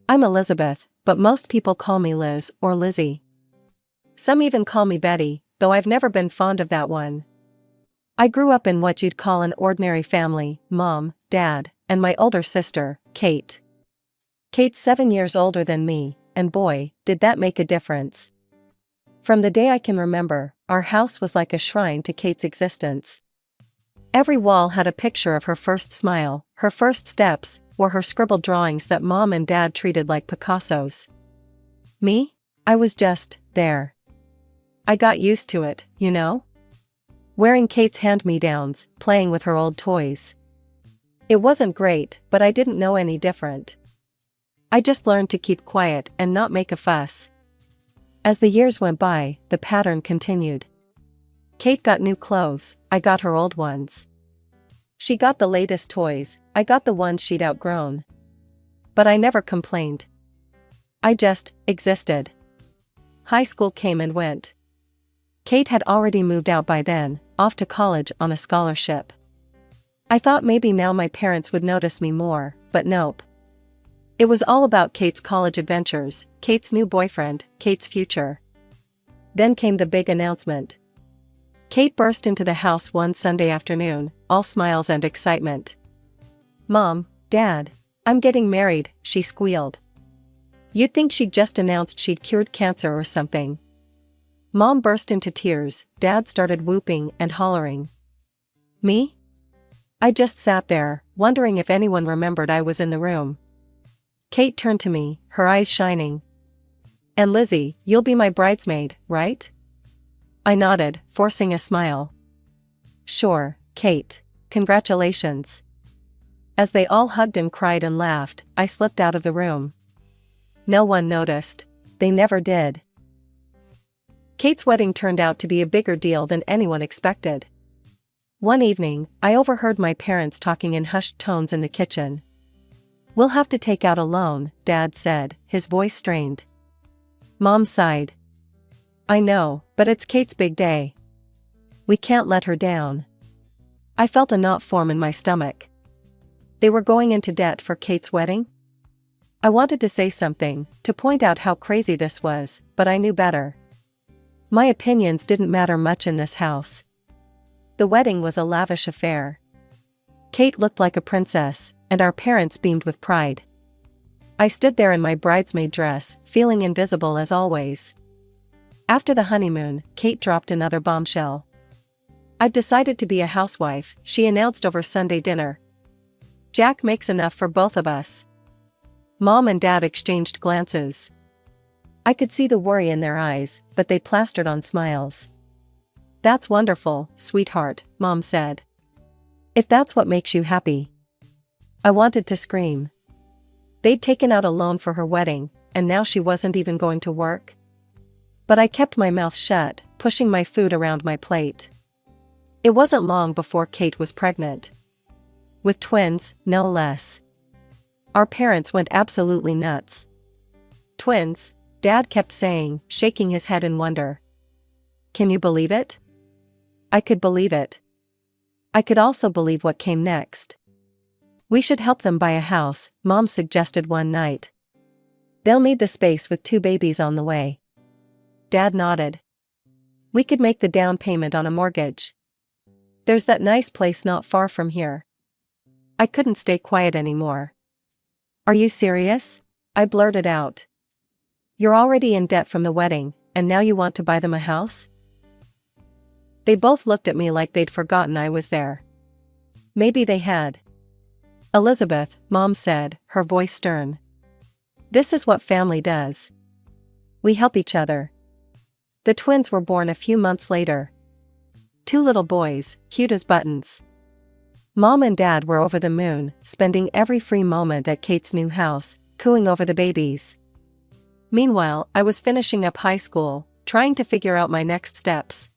I'm Elizabeth, but most people call me Liz or Lizzie. Some even call me Betty, though I've never been fond of that one. I grew up in what you'd call an ordinary family: mom, dad, and my older sister, Kate. Kate's 7 years older than me, and boy, did that make a difference. From the day I can remember, our house was like a shrine to Kate's existence. Every wall had a picture of her first smile, her first steps, or her scribbled drawings that Mom and Dad treated like Picassos. Me? I was just there. I got used to it, you know? Wearing Kate's hand-me-downs, playing with her old toys. It wasn't great, but I didn't know any different. I just learned to keep quiet and not make a fuss. As the years went by, the pattern continued. Kate got new clothes, I got her old ones. She got the latest toys, I got the ones she'd outgrown. But I never complained. I just existed. High school came and went. Kate had already moved out by then, off to college on a scholarship. I thought maybe now my parents would notice me more, but nope. It was all about Kate's college adventures, Kate's new boyfriend, Kate's future. Then came the big announcement. Kate burst into the house one Sunday afternoon, all smiles and excitement. "Mom, Dad, I'm getting married," she squealed. You'd think she'd just announced she'd cured cancer or something. Mom burst into tears, Dad started whooping and hollering. Me? I just sat there, wondering if anyone remembered I was in the room. Kate turned to me, her eyes shining. "And Lizzie, you'll be my bridesmaid, right?" I nodded, forcing a smile. "Sure, Kate. Congratulations." As they all hugged and cried and laughed, I slipped out of the room. No one noticed. They never did. Kate's wedding turned out to be a bigger deal than anyone expected. One evening, I overheard my parents talking in hushed tones in the kitchen. "We'll have to take out a loan," Dad said, his voice strained. Mom sighed. "I know, but it's Kate's big day. We can't let her down." I felt a knot form in my stomach. They were going into debt for Kate's wedding? I wanted to say something, to point out how crazy this was, but I knew better. My opinions didn't matter much in this house. The wedding was a lavish affair. Kate looked like a princess, and our parents beamed with pride. I stood there in my bridesmaid dress, feeling invisible as always. After the honeymoon, Kate dropped another bombshell. "I've decided to be a housewife," she announced over Sunday dinner. "Jack makes enough for both of us." Mom and Dad exchanged glances. I could see the worry in their eyes, but they plastered on smiles. "That's wonderful, sweetheart," Mom said. "If that's what makes you happy." I wanted to scream. They'd taken out a loan for her wedding, and now she wasn't even going to work? But I kept my mouth shut, pushing my food around my plate. It wasn't long before Kate was pregnant. With twins, no less. Our parents went absolutely nuts. "Twins?" Dad kept saying, shaking his head in wonder. "Can you believe it?" I could believe it. I could also believe what came next. "We should help them buy a house," Mom suggested one night. "They'll need the space with 2 babies on the way." Dad nodded. "We could make the down payment on a mortgage. There's that nice place not far from here." I couldn't stay quiet anymore. "Are you serious?" I blurted out. "You're already in debt from the wedding, and now you want to buy them a house?" They both looked at me like they'd forgotten I was there. Maybe they had. "Elizabeth," Mom said, her voice stern. "This is what family does. We help each other." The twins were born a few months later. 2 little boys, cute as buttons. Mom and Dad were over the moon, spending every free moment at Kate's new house, cooing over the babies. Meanwhile, I was finishing up high school, trying to figure out my next steps.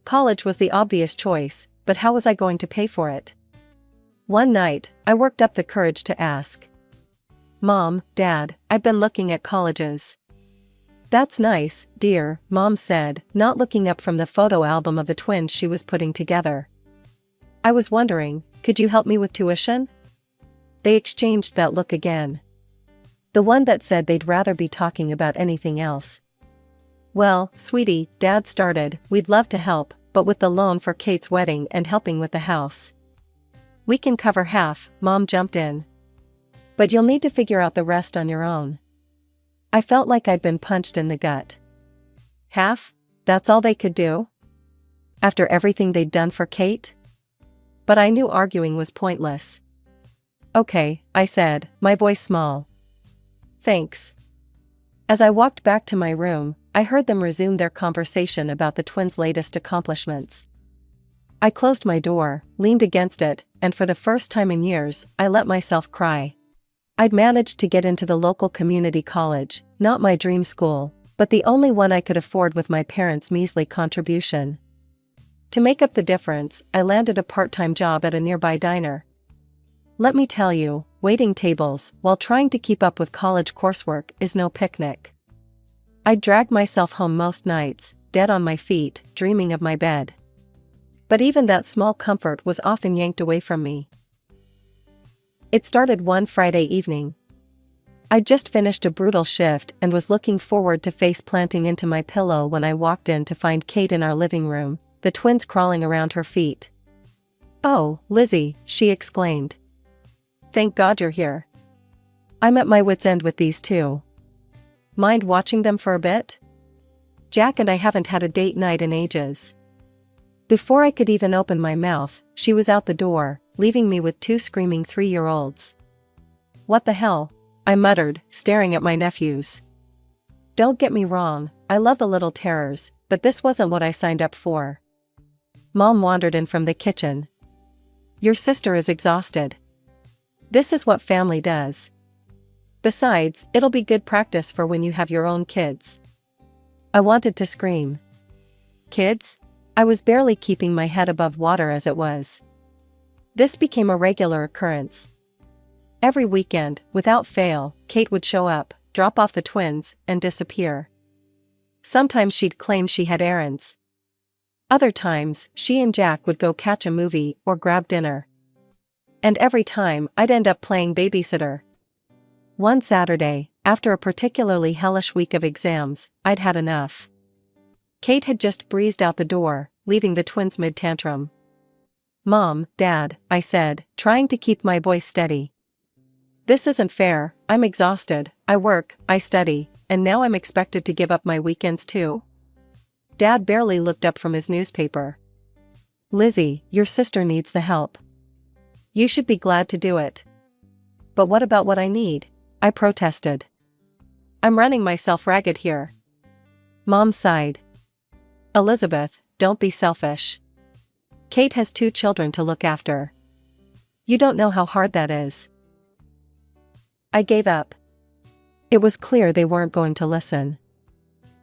College was the obvious choice, but how was I going to pay for it? One night, I worked up the courage to ask. "Mom, Dad, I've been looking at colleges." "That's nice, dear," Mom said, not looking up from the photo album of the twins she was putting together. I was wondering, could you help me with tuition? They exchanged that look again. The one that said they'd rather be talking about anything else. "Well, sweetie," Dad started, "we'd love to help, but with the loan for Kate's wedding and helping with the house. We can cover half," Mom jumped in. "But you'll need to figure out the rest on your own." I felt like I'd been punched in the gut. Half? That's all they could do? After everything they'd done for Kate? But I knew arguing was pointless. "Okay," I said, my voice small. "Thanks." As I walked back to my room, I heard them resume their conversation about the twins' latest accomplishments. I closed my door, leaned against it, and for the first time in years, I let myself cry. I'd managed to get into the local community college, not my dream school, but the only one I could afford with my parents' measly contribution. To make up the difference, I landed a part-time job at a nearby diner. Let me tell you, waiting tables while trying to keep up with college coursework is no picnic. I'd drag myself home most nights, dead on my feet, dreaming of my bed. But even that small comfort was often yanked away from me. It started one Friday evening. I'd just finished a brutal shift and was looking forward to face planting into my pillow when I walked in to find Kate in our living room, the twins crawling around her feet. "Oh, Lizzie," she exclaimed. "Thank God you're here. I'm at my wit's end with these two. Mind watching them for a bit? Jack and I haven't had a date night in ages." Before I could even open my mouth, she was out the door, leaving me with two screaming 3-year-olds. "What the hell?" I muttered, staring at my nephews. Don't get me wrong, I love the little terrors, but this wasn't what I signed up for. Mom wandered in from the kitchen. "Your sister is exhausted. This is what family does. Besides, it'll be good practice for when you have your own kids." I wanted to scream. Kids? I was barely keeping my head above water as it was. This became a regular occurrence. Every weekend, without fail, Kate would show up, drop off the twins, and disappear. Sometimes she'd claim she had errands. Other times, she and Jack would go catch a movie or grab dinner. And every time, I'd end up playing babysitter. One Saturday, after a particularly hellish week of exams, I'd had enough. Kate had just breezed out the door, leaving the twins mid-tantrum. "Mom, Dad," I said, trying to keep my voice steady. "This isn't fair. I'm exhausted, I work, I study, and now I'm expected to give up my weekends too?" Dad barely looked up from his newspaper. "Lizzie, your sister needs the help. You should be glad to do it." "But what about what I need?" I protested. "I'm running myself ragged here." Mom sighed. "Elizabeth, don't be selfish. Kate has 2 children to look after. You don't know how hard that is." I gave up. It was clear they weren't going to listen.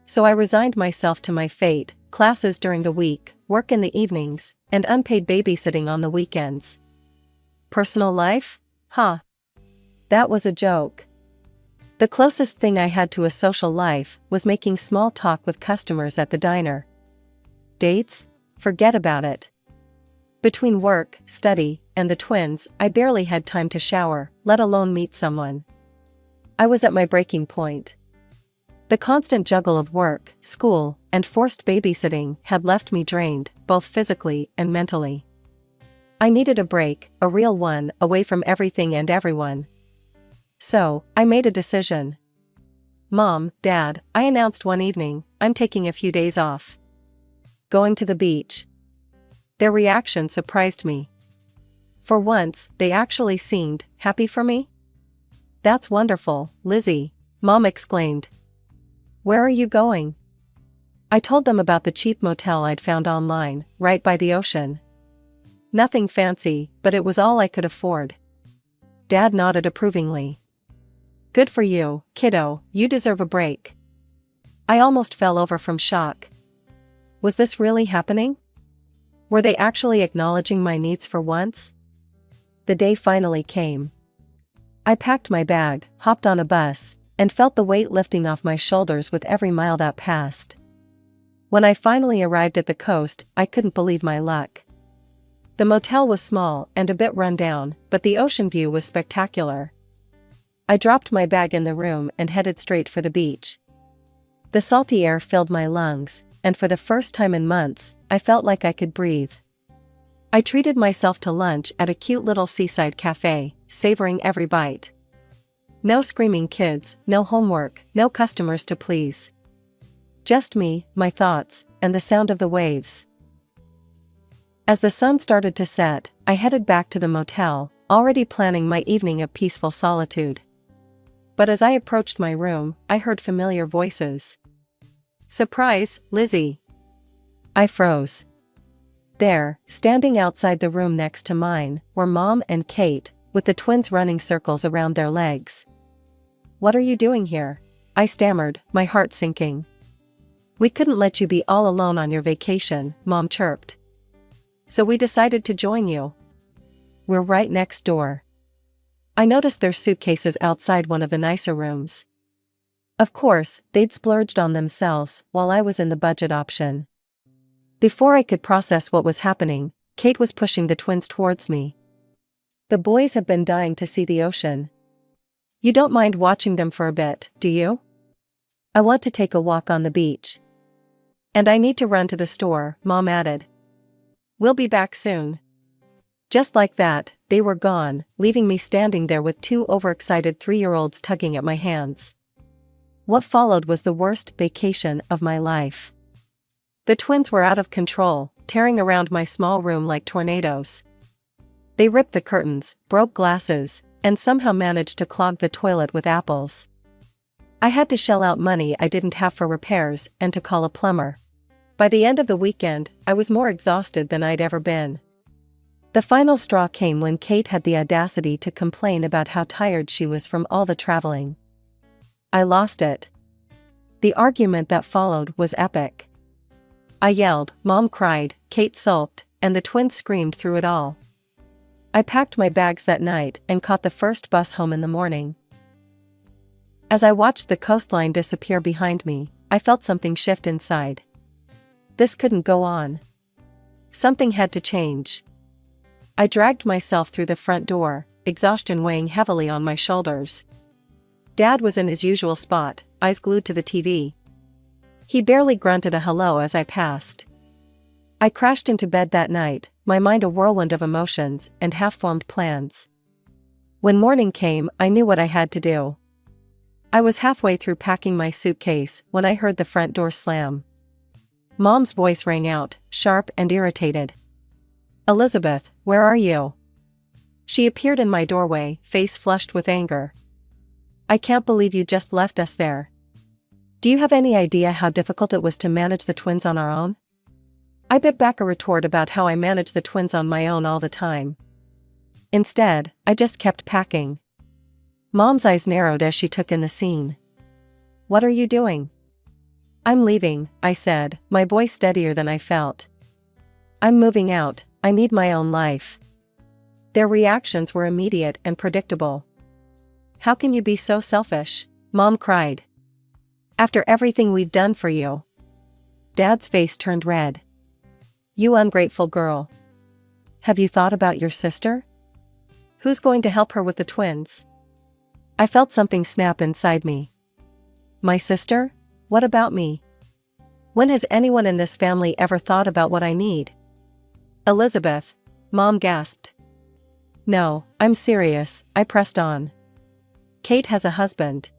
So I resigned myself to my fate, classes during the week, work in the evenings, and unpaid babysitting on the weekends. Personal life? Huh. That was a joke. The closest thing I had to a social life was making small talk with customers at the diner. Dates? Forget about it. Between work, study, and the twins, I barely had time to shower, let alone meet someone. I was at my breaking point. The constant juggle of work, school, and forced babysitting had left me drained, both physically and mentally. I needed a break, a real one, away from everything and everyone. So, I made a decision. "Mom, Dad," I announced one evening, "I'm taking a few days off. Going to the beach." Their reaction surprised me. For once, they actually seemed happy for me. "That's wonderful, Lizzie," Mom exclaimed. "Where are you going?" I told them about the cheap motel I'd found online, right by the ocean. Nothing fancy, but it was all I could afford. Dad nodded approvingly. "Good for you, kiddo, you deserve a break." I almost fell over from shock. Was this really happening? Were they actually acknowledging my needs for once? The day finally came. I packed my bag, hopped on a bus, and felt the weight lifting off my shoulders with every mile that passed. When I finally arrived at the coast, I couldn't believe my luck. The motel was small and a bit run down, but the ocean view was spectacular. I dropped my bag in the room and headed straight for the beach. The salty air filled my lungs, and for the first time in months, I felt like I could breathe. I treated myself to lunch at a cute little seaside cafe, savoring every bite. No screaming kids, no homework, no customers to please. Just me, my thoughts, and the sound of the waves. As the sun started to set, I headed back to the motel, already planning my evening of peaceful solitude. But as I approached my room, I heard familiar voices. "Surprise, Lizzie!" I froze. There, standing outside the room next to mine, were Mom and Kate, with the twins running circles around their legs. "What are you doing here?" I stammered, my heart sinking. "We couldn't let you be all alone on your vacation," Mom chirped. "So we decided to join you. We're right next door." I noticed their suitcases outside one of the nicer rooms. Of course, they'd splurged on themselves while I was in the budget option. Before I could process what was happening, Kate was pushing the twins towards me. "The boys have been dying to see the ocean. You don't mind watching them for a bit, do you?" "I want to take a walk on the beach. And I need to run to the store," Mom added. "We'll be back soon." Just like that, they were gone, leaving me standing there with two overexcited 3-year-olds tugging at my hands. What followed was the worst vacation of my life. The twins were out of control, tearing around my small room like tornadoes. They ripped the curtains, broke glasses, and somehow managed to clog the toilet with apples. I had to shell out money I didn't have for repairs and to call a plumber. By the end of the weekend, I was more exhausted than I'd ever been. The final straw came when Kate had the audacity to complain about how tired she was from all the traveling. I lost it. The argument that followed was epic. I yelled, Mom cried, Kate sulked, and the twins screamed through it all. I packed my bags that night and caught the first bus home in the morning. As I watched the coastline disappear behind me, I felt something shift inside. This couldn't go on. Something had to change. I dragged myself through the front door, exhaustion weighing heavily on my shoulders. Dad was in his usual spot, eyes glued to the TV. He barely grunted a hello as I passed. I crashed into bed that night, my mind a whirlwind of emotions and half-formed plans. When morning came, I knew what I had to do. I was halfway through packing my suitcase when I heard the front door slam. Mom's voice rang out, sharp and irritated. "Elizabeth, where are you?" She appeared in my doorway, face flushed with anger. "I can't believe you just left us there. Do you have any idea how difficult it was to manage the twins on our own?" I bit back a retort about how I managed the twins on my own all the time. Instead, I just kept packing. Mom's eyes narrowed as she took in the scene. "What are you doing?" "I'm leaving," I said, my voice steadier than I felt. "I'm moving out, I need my own life." Their reactions were immediate and predictable. "How can you be so selfish?" Mom cried. "After everything we've done for you." Dad's face turned red. "You ungrateful girl. Have you thought about your sister? Who's going to help her with the twins?" I felt something snap inside me. My sister? What about me? When has anyone in this family ever thought about what I need? "Elizabeth," Mom gasped. "No, I'm serious," I pressed on. "Kate has a husband.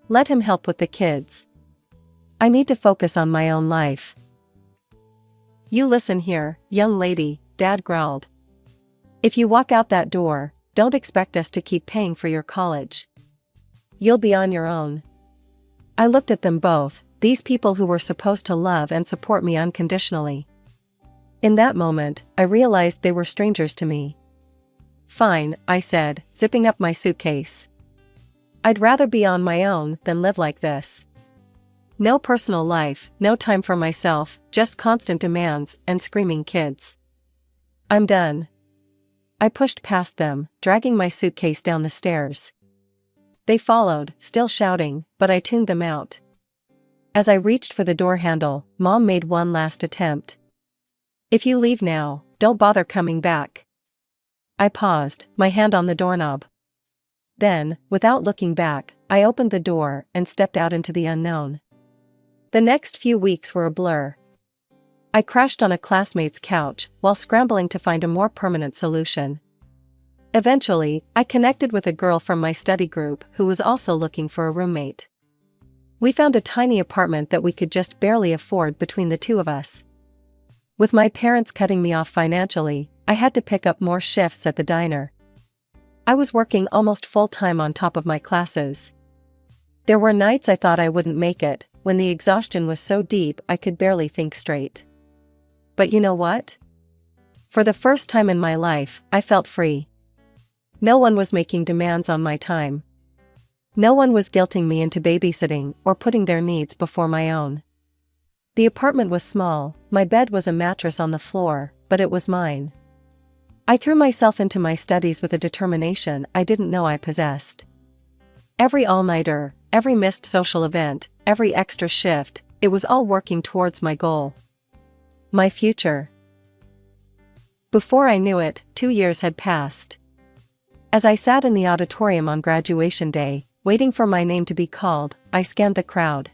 Let him help with the kids. I need to focus on my own life." "You listen here, young lady," Dad growled. "If you walk out that door, don't expect us to keep paying for your college. You'll be on your own." I looked at them both, these people who were supposed to love and support me unconditionally. In that moment, I realized they were strangers to me. "Fine," I said, zipping up my suitcase. "I'd rather be on my own than live like this. No personal life, no time for myself, just constant demands and screaming kids. I'm done." I pushed past them, dragging my suitcase down the stairs. They followed, still shouting, but I tuned them out. As I reached for the door handle, Mom made one last attempt. "If you leave now, don't bother coming back." I paused, my hand on the doorknob. Then, without looking back, I opened the door and stepped out into the unknown. The next few weeks were a blur. I crashed on a classmate's couch while scrambling to find a more permanent solution. Eventually, I connected with a girl from my study group who was also looking for a roommate. We found a tiny apartment that we could just barely afford between the two of us. With my parents cutting me off financially, I had to pick up more shifts at the diner. I was working almost full-time on top of my classes. There were nights I thought I wouldn't make it, when the exhaustion was so deep I could barely think straight. But you know what? For the first time in my life, I felt free. No one was making demands on my time. No one was guilting me into babysitting or putting their needs before my own. The apartment was small, my bed was a mattress on the floor, but it was mine. I threw myself into my studies with a determination I didn't know I possessed. Every all-nighter, every missed social event, every extra shift, it was all working towards my goal. My future. Before I knew it, 2 years had passed. As I sat in the auditorium on graduation day, waiting for my name to be called, I scanned the crowd.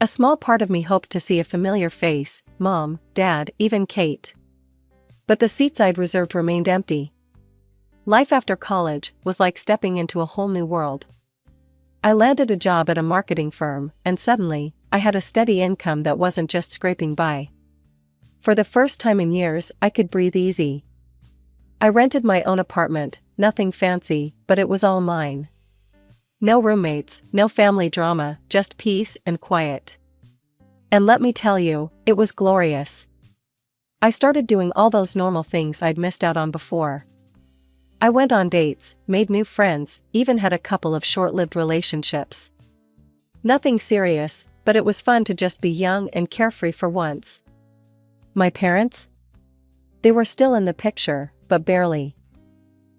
A small part of me hoped to see a familiar face, Mom, Dad, even Kate. But the seats I'd reserved remained empty. Life after college was like stepping into a whole new world. I landed a job at a marketing firm, and suddenly, I had a steady income that wasn't just scraping by. For the first time in years, I could breathe easy. I rented my own apartment, nothing fancy, but it was all mine. No roommates, no family drama, just peace and quiet. And let me tell you, it was glorious. I started doing all those normal things I'd missed out on before. I went on dates, made new friends, even had a couple of short-lived relationships. Nothing serious, but it was fun to just be young and carefree for once. My parents? They were still in the picture, but barely.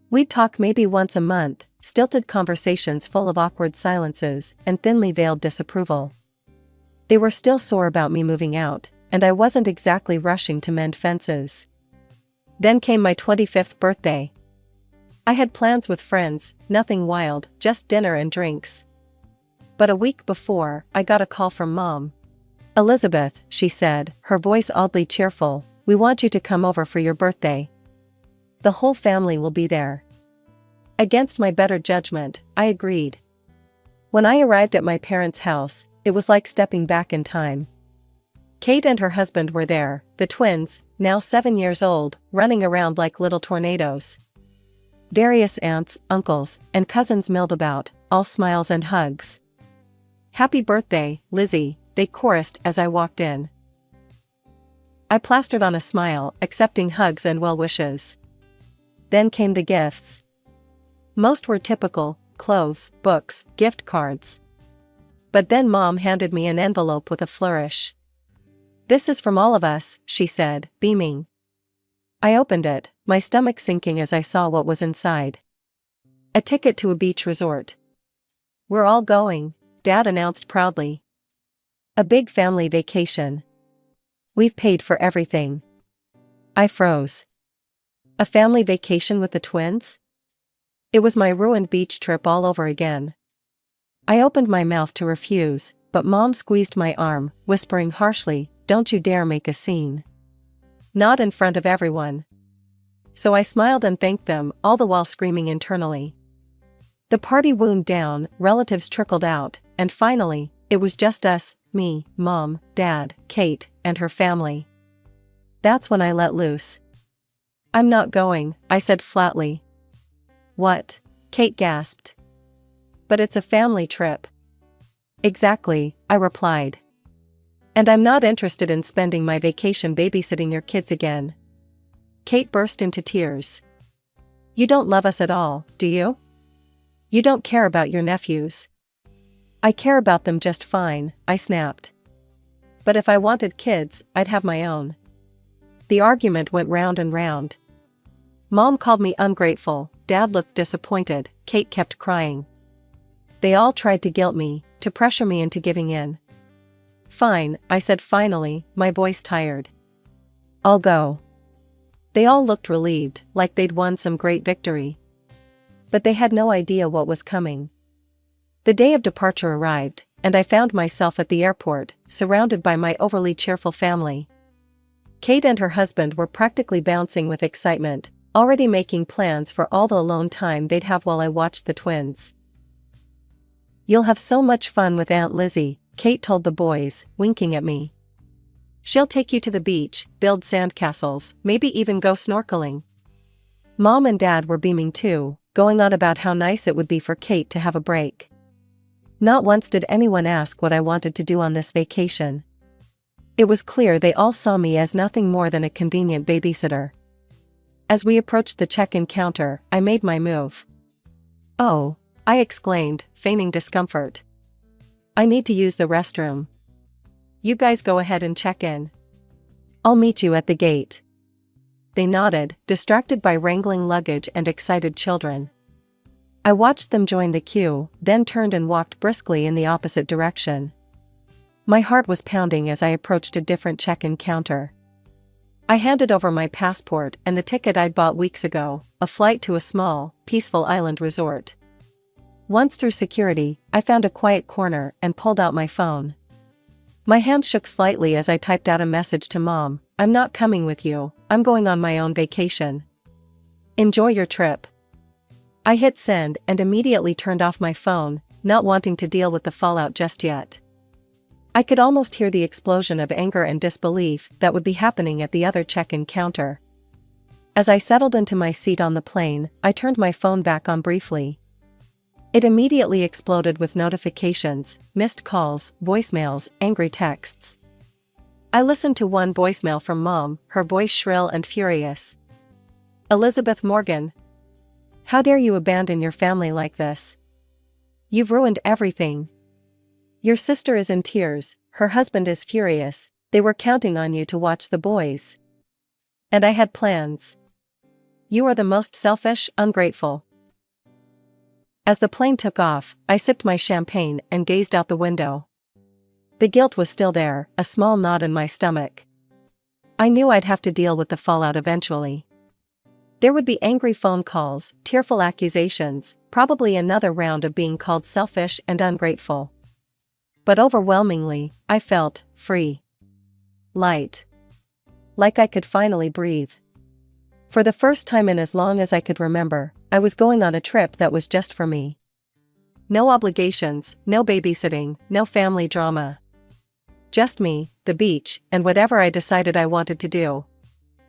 We'd talk maybe once a month, stilted conversations full of awkward silences and thinly veiled disapproval. They were still sore about me moving out, and I wasn't exactly rushing to mend fences. Then came my 25th birthday. I had plans with friends, nothing wild, just dinner and drinks. But a week before, I got a call from Mom. "Elizabeth," she said, her voice oddly cheerful, "we want you to come over for your birthday. The whole family will be there." Against my better judgment, I agreed. When I arrived at my parents' house, it was like stepping back in time. Kate and her husband were there, the twins, now 7 years old, running around like little tornadoes. Various aunts, uncles, and cousins milled about, all smiles and hugs. "Happy birthday, Lizzie," they chorused as I walked in. I plastered on a smile, accepting hugs and well wishes. Then came the gifts. Most were typical: clothes, books, gift cards. But then Mom handed me an envelope with a flourish. "This is from all of us," she said, beaming. I opened it, my stomach sinking as I saw what was inside. A ticket to a beach resort. "We're all going," Dad announced proudly. "A big family vacation. We've paid for everything." I froze. A family vacation with the twins? It was my ruined beach trip all over again. I opened my mouth to refuse, but Mom squeezed my arm, whispering harshly, "Don't you dare make a scene. Not in front of everyone." So I smiled and thanked them, all the while screaming internally. The party wound down, relatives trickled out, and finally, it was just us, me, Mom, Dad, Kate, and her family. That's when I let loose. "I'm not going," I said flatly. "What?" Kate gasped. "But it's a family trip." "Exactly," I replied. "And I'm not interested in spending my vacation babysitting your kids again." Kate burst into tears. "You don't love us at all, do you? You don't care about your nephews?" "I care about them just fine," I snapped. "But if I wanted kids, I'd have my own." The argument went round and round. Mom called me ungrateful, Dad looked disappointed, Kate kept crying. They all tried to guilt me, to pressure me into giving in. "Fine," I said finally, my voice tired. "I'll go." They all looked relieved, like they'd won some great victory. But they had no idea what was coming. The day of departure arrived, and I found myself at the airport, surrounded by my overly cheerful family. Kate and her husband were practically bouncing with excitement, already making plans for all the alone time they'd have while I watched the twins. "You'll have so much fun with Aunt Lizzie," Kate told the boys, winking at me. "She'll take you to the beach, build sandcastles, maybe even go snorkeling." Mom and Dad were beaming too, going on about how nice it would be for Kate to have a break. Not once did anyone ask what I wanted to do on this vacation. It was clear they all saw me as nothing more than a convenient babysitter. As we approached the check-in counter, I made my move. "Oh," I exclaimed, feigning discomfort. "I need to use the restroom." "You guys go ahead and check in. I'll meet you at the gate." They nodded, distracted by wrangling luggage and excited children. I watched them join the queue, then turned and walked briskly in the opposite direction. My heart was pounding as I approached a different check-in counter. I handed over my passport and the ticket I'd bought weeks ago, a flight to a small, peaceful island resort. Once through security, I found a quiet corner and pulled out my phone. My hand shook slightly as I typed out a message to Mom. "I'm not coming with you, I'm going on my own vacation. Enjoy your trip." I hit send and immediately turned off my phone, not wanting to deal with the fallout just yet. I could almost hear the explosion of anger and disbelief that would be happening at the other check-in counter. As I settled into my seat on the plane, I turned my phone back on briefly. It immediately exploded with notifications, missed calls, voicemails, angry texts. I listened to one voicemail from Mom, her voice shrill and furious. "Elizabeth Morgan. How dare you abandon your family like this? You've ruined everything. Your sister is in tears, her husband is furious, they were counting on you to watch the boys. And I had plans. You are the most selfish, ungrateful." As the plane took off, I sipped my champagne and gazed out the window. The guilt was still there, a small knot in my stomach. I knew I'd have to deal with the fallout eventually. There would be angry phone calls, tearful accusations, probably another round of being called selfish and ungrateful. But overwhelmingly, I felt free. Light. Like I could finally breathe. For the first time in as long as I could remember, I was going on a trip that was just for me. No obligations, no babysitting, no family drama. Just me, the beach, and whatever I decided I wanted to do.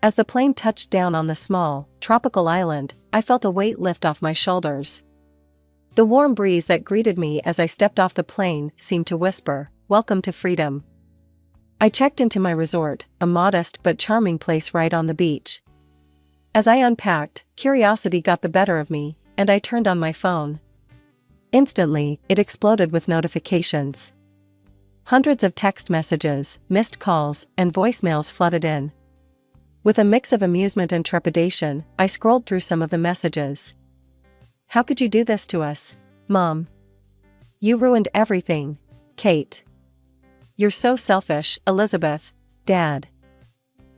As the plane touched down on the small, tropical island, I felt a weight lift off my shoulders. The warm breeze that greeted me as I stepped off the plane seemed to whisper, "Welcome to freedom." I checked into my resort, a modest but charming place right on the beach. As I unpacked, curiosity got the better of me, and I turned on my phone. Instantly, it exploded with notifications. Hundreds of text messages, missed calls, and voicemails flooded in. With a mix of amusement and trepidation, I scrolled through some of the messages. "How could you do this to us, Mom? You ruined everything, Kate. You're so selfish, Elizabeth, Dad."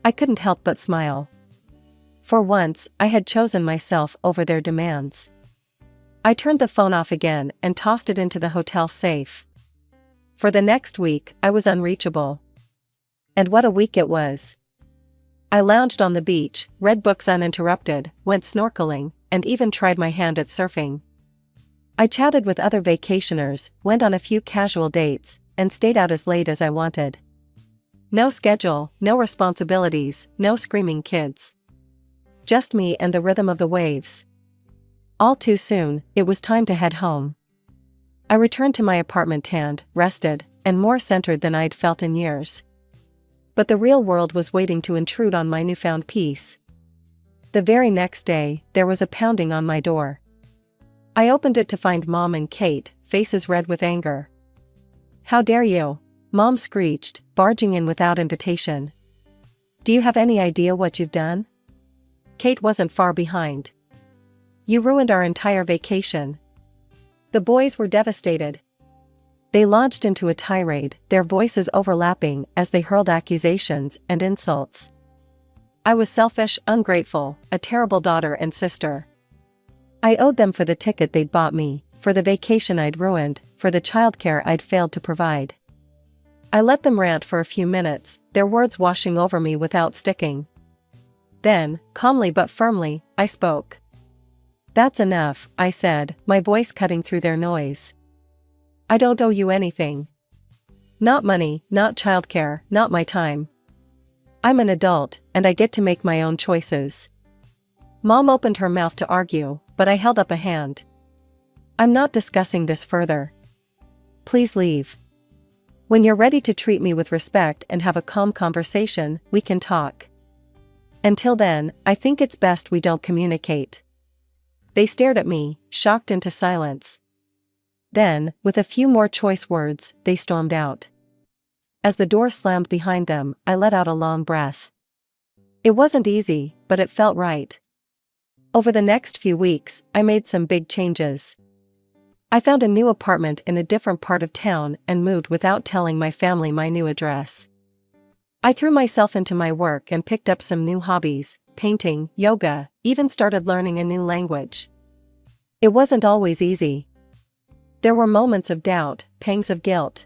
I couldn't help but smile. For once, I had chosen myself over their demands. I turned the phone off again and tossed it into the hotel safe. For the next week, I was unreachable. And what a week it was. I lounged on the beach, read books uninterrupted, went snorkeling, and even tried my hand at surfing. I chatted with other vacationers, went on a few casual dates, and stayed out as late as I wanted. No schedule, no responsibilities, no screaming kids. Just me and the rhythm of the waves. All too soon, it was time to head home. I returned to my apartment tanned, rested, and more centered than I'd felt in years. But the real world was waiting to intrude on my newfound peace. The very next day, there was a pounding on my door. I opened it to find Mom and Kate, faces red with anger. "How dare you?" Mom screeched, barging in without invitation. "Do you have any idea what you've done?" Kate wasn't far behind. "You ruined our entire vacation." The boys were devastated. They launched into a tirade, their voices overlapping as they hurled accusations and insults. I was selfish, ungrateful, a terrible daughter and sister. I owed them for the ticket they'd bought me, for the vacation I'd ruined, for the childcare I'd failed to provide. I let them rant for a few minutes, their words washing over me without sticking. Then, calmly but firmly, I spoke. "That's enough," I said, my voice cutting through their noise. "I don't owe you anything. Not money, not childcare, not my time. I'm an adult, and I get to make my own choices." Mom opened her mouth to argue, but I held up a hand. "I'm not discussing this further. Please leave. When you're ready to treat me with respect and have a calm conversation, we can talk. Until then, I think it's best we don't communicate." They stared at me, shocked into silence. Then, with a few more choice words, they stormed out. As the door slammed behind them, I let out a long breath. It wasn't easy, but it felt right. Over the next few weeks, I made some big changes. I found a new apartment in a different part of town and moved without telling my family my new address. I threw myself into my work and picked up some new hobbies, painting, yoga, even started learning a new language. It wasn't always easy. There were moments of doubt, pangs of guilt.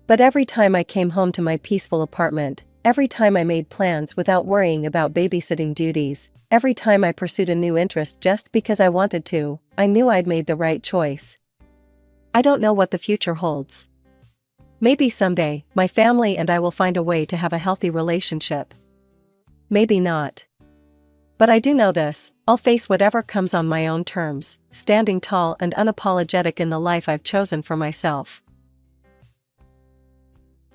But every time I came home to my peaceful apartment, every time I made plans without worrying about babysitting duties, every time I pursued a new interest just because I wanted to, I knew I'd made the right choice. I don't know what the future holds. Maybe someday, my family and I will find a way to have a healthy relationship. Maybe not. But I do know this, I'll face whatever comes on my own terms, standing tall and unapologetic in the life I've chosen for myself.